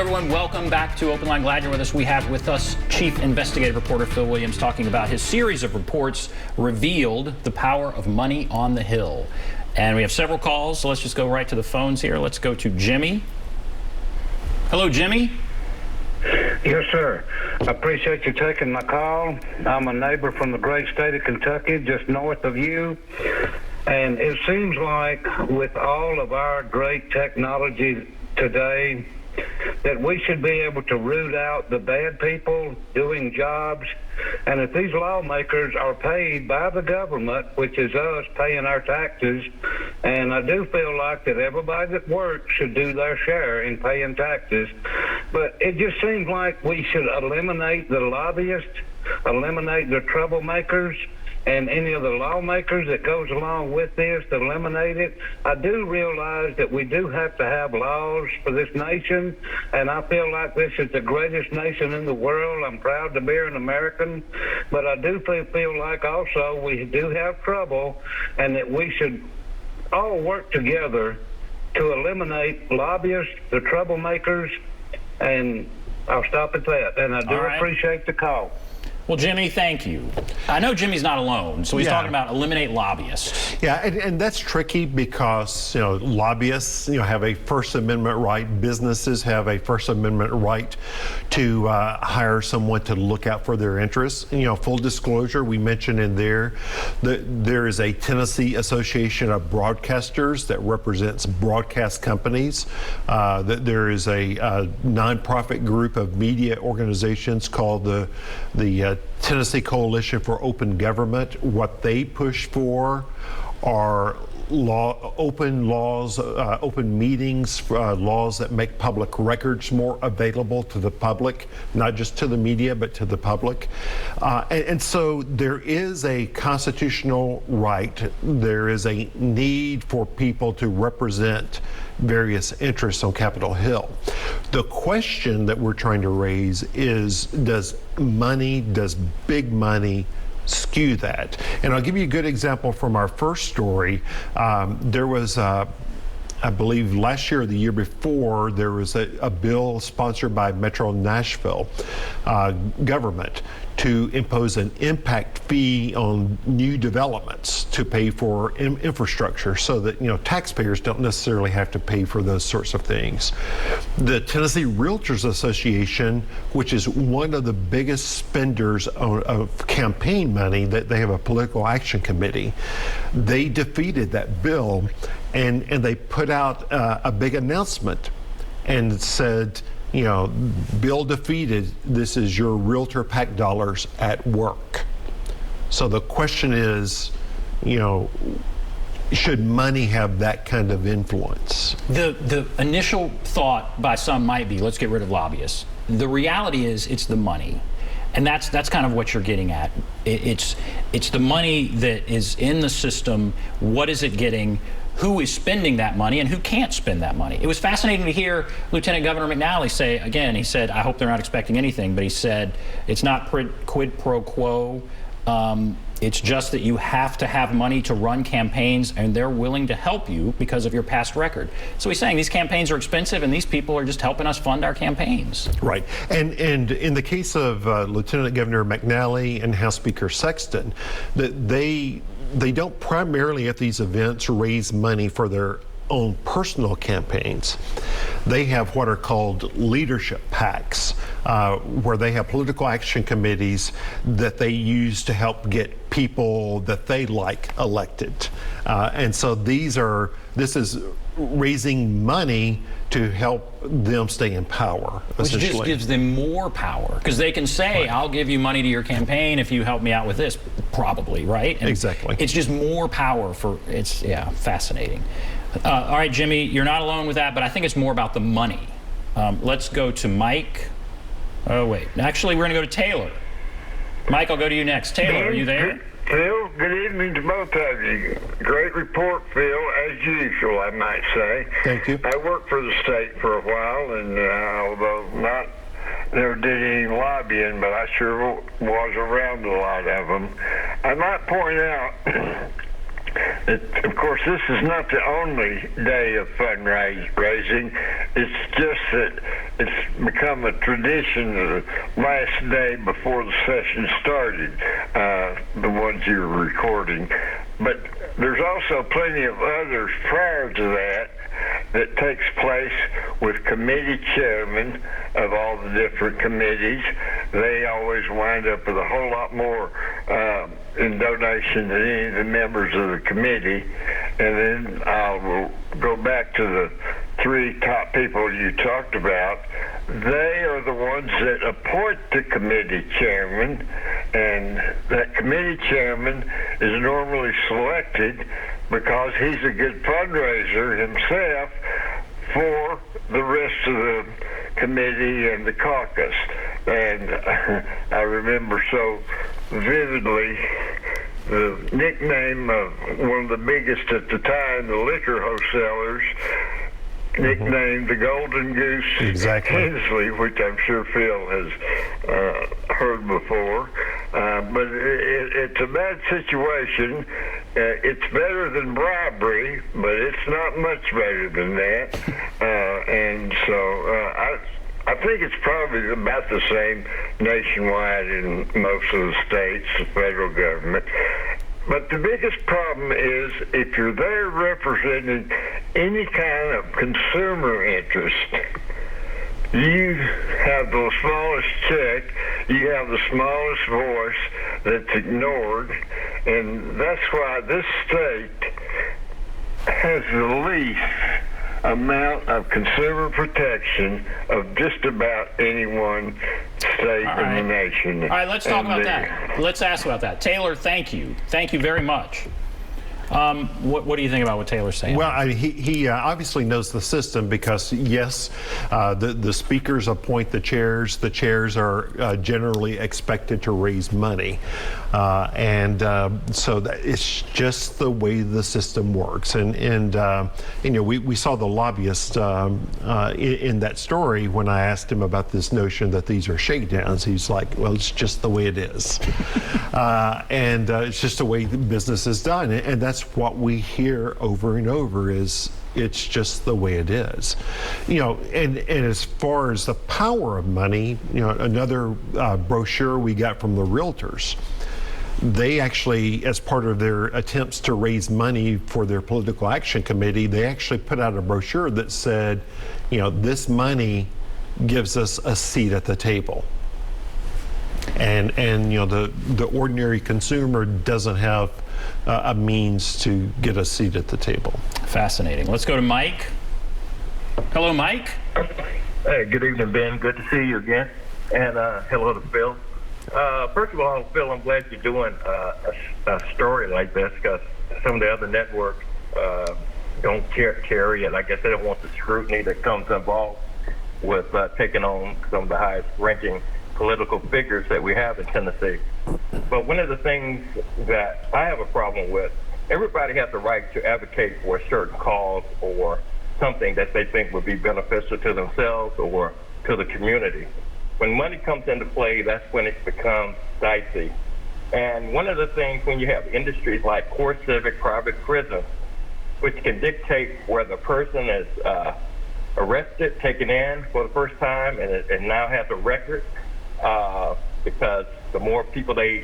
everyone. Welcome back to OpenLine. Glad you're with us. We have with us Chief Investigative Reporter Phil Williams talking about his series of reports revealed the power of money on the Hill. And we have several calls, so let's just go right to the phones here. Let's go to Jimmy. Hello, Jimmy. Yes, sir. I appreciate you taking my call. I'm a neighbor from the great state of Kentucky, just north of you. And it seems like with all of our great technology today, that we should be able to root out the bad people doing jobs. And if these lawmakers are paid by the government, which is us paying our taxes, and I do feel like that everybody that works should do their share in paying taxes, but it just seems like we should eliminate the lobbyists, eliminate the troublemakers, and any of the lawmakers that goes along with this to eliminate it. I do realize that we do have to have laws for this nation, and I feel like this is the greatest nation in the world. I'm proud to be an American, but I do feel like also we do have trouble, and that we should all work together to eliminate lobbyists, the troublemakers, and I'll stop at that. And I do appreciate the call. Well, Jimmy, thank you. I know Jimmy's not alone, so he's talking about eliminate lobbyists. Yeah, and that's tricky because, lobbyists, have a First Amendment right. Businesses have a First Amendment right to hire someone to look out for their interests. Full disclosure, we mentioned in there that there is a Tennessee Association of Broadcasters that represents broadcast companies. That there is a nonprofit group of media organizations called the Tennessee Coalition for Open Government. What they push for are open laws, open meetings, laws that make public records more available to the public, not just to the media, but to the public. And so there is a constitutional right. There is a need for people to represent various interests on Capitol Hill. The question that we're trying to raise is, does big money skew that? And I'll give you a good example from our first story. There was I believe last year or the year before, there was a bill sponsored by Metro Nashville government to impose an impact fee on new developments to pay for infrastructure so that, taxpayers don't necessarily have to pay for those sorts of things. The Tennessee Realtors Association, which is one of the biggest spenders of campaign money, that they have a political action committee, they defeated that bill, and they put out a big announcement and said, bill defeated, this is your realtor PAC dollars at work. So the question is, should money have that kind of influence? The initial thought by some might be, let's get rid of lobbyists. The reality is, it's the money. And that's kind of what you're getting at. It's the money that is in the system. What is it getting? Who is spending that money and who can't spend that money? It was fascinating to hear Lieutenant Governor McNally say, again, he said, I hope they're not expecting anything, but he said, it's not quid pro quo. It's just that you have to have money to run campaigns, and they're willing to help you because of your past record. So he's saying these campaigns are expensive, and these people are just helping us fund our campaigns. Right. And in the case of Lieutenant Governor McNally and House Speaker Sexton, that they don't primarily at these events raise money for their own personal campaigns. They have what are called leadership PACs, where they have political action committees that they use to help get people that they like elected. And so this is raising money to help them stay in power, which just gives them more power, because they can say, right, I'll give you money to your campaign if you help me out with this, probably, right? And exactly. It's just more power fascinating. All right, Jimmy, you're not alone with that, but I think it's more about the money. Let's go to Mike. Oh, wait. Actually, we're going to go to Taylor. Mike, I'll go to you next. Taylor, are you there? Phil, good evening to both of you. Great report, Phil, as usual, I might say. Thank you. I worked for the state for a while, and although never did any lobbying, but I sure was around a lot of them. I might point out Of course, this is not the only day of fundraising. It's just that it's become a tradition the last day before the session started, the ones you're recording. But there's also plenty of others prior to that takes place with committee chairmen of all the different committees. They always wind up with a whole lot more in donation than any of the members of the committee. And then I'll go back to the three top people you talked about. They are the ones that appoint the committee chairman, and that committee chairman is normally selected because he's a good fundraiser himself for the rest of the committee and the caucus. And I remember so vividly the nickname of one of the biggest at the time, the liquor wholesalers, nicknamed the Golden Goose, Exactly. Hensley, which I'm sure Phil has heard before. But it's a bad situation. It's better than bribery, but it's not much better than that. And so I think it's probably about the same nationwide in most of the states, the federal government. But the biggest problem is if you're there representing any kind of consumer interest, you have the smallest check, you have the smallest voice that's ignored, and that's why this state has the least amount of consumer protection of just about any one state in the nation. All right, let's talk about that. Let's ask about that. Taylor, thank you. Thank you very much. What do you think about what Taylor's saying? Well, he obviously knows the system because, yes, the speakers appoint the chairs. The chairs are generally expected to raise money. So it's just the way the system works. And you know, we saw the lobbyist in that story when I asked him about this notion that these are shakedowns. He's like, well, it's just the way it is. It's just the way the business is done. And that's what we hear over and over is it's just the way it is. You know, and as far as the power of money, you know, another brochure we got from the realtors, they actually, as part of their attempts to raise money for their political action committee, they actually put out a brochure that said, you know, this money gives us a seat at the table. And you know, the ordinary consumer doesn't have a means to get a seat at the table. Fascinating. Let's go to Mike. Hello, Mike. Hey, good evening, Ben. Good to see you again. And hello to Phil. First of all, Phil, I'm glad you're doing a story like this because some of the other networks don't carry it. Like I said, they don't want the scrutiny that comes involved with taking on some of the highest ranking political figures that we have in Tennessee. But one of the things that I have a problem with, everybody has the right to advocate for a certain cause or something that they think would be beneficial to themselves or to the community. When money comes into play, that's when it becomes dicey. And one of the things when you have industries like core civic, private prison, which can dictate where the person is arrested, taken in for the first time, and now has a record, because the more people they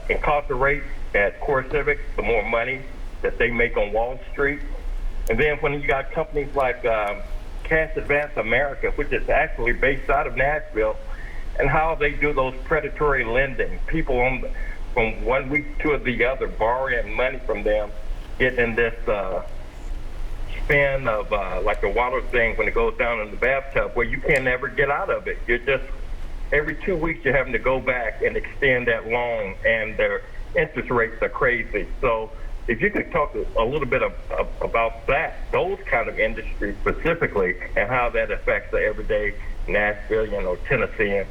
incarcerate at core civic, the more money that they make on Wall Street. And then when you got companies like Cash Advance America, which is actually based out of Nashville, and how they do those predatory lending, people from one week to the other borrowing money from them, getting this spin of like a water thing when it goes down in the bathtub where you can never get out of it. You're just every 2 weeks you're having to go back and extend that loan, and their interest rates are crazy. So if you could talk a little bit about that, those kind of industries specifically, and how that affects the everyday Nashvilleian or Tennessean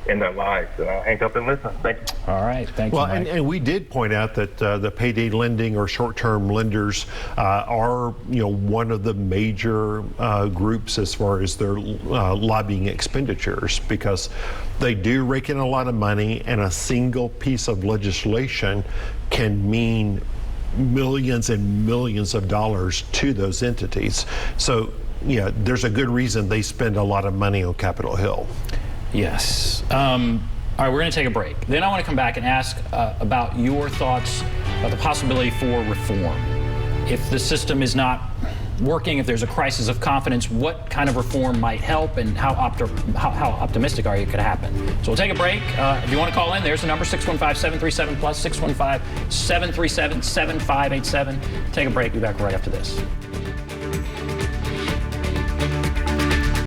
in their lives. And I'll hang up and listen. Thank you. All right. Thank you, Mike. And we did point out that the payday lending or short-term lenders are, you know, one of the major groups as far as their lobbying expenditures, because they do rake in a lot of money, and a single piece of legislation can mean millions and millions of dollars to those entities. So, yeah, there's a good reason they spend a lot of money on Capitol Hill. Yes. All right, we're going to take a break. Then I want to come back and ask about your thoughts about the possibility for reform. If the system is not working, if there's a crisis of confidence, what kind of reform might help, and how optimistic are you it could happen? So we'll take a break. If you want to call in, there's the number, 615-737-PLUS, 615-737-7587. Take a break. Be back right after this.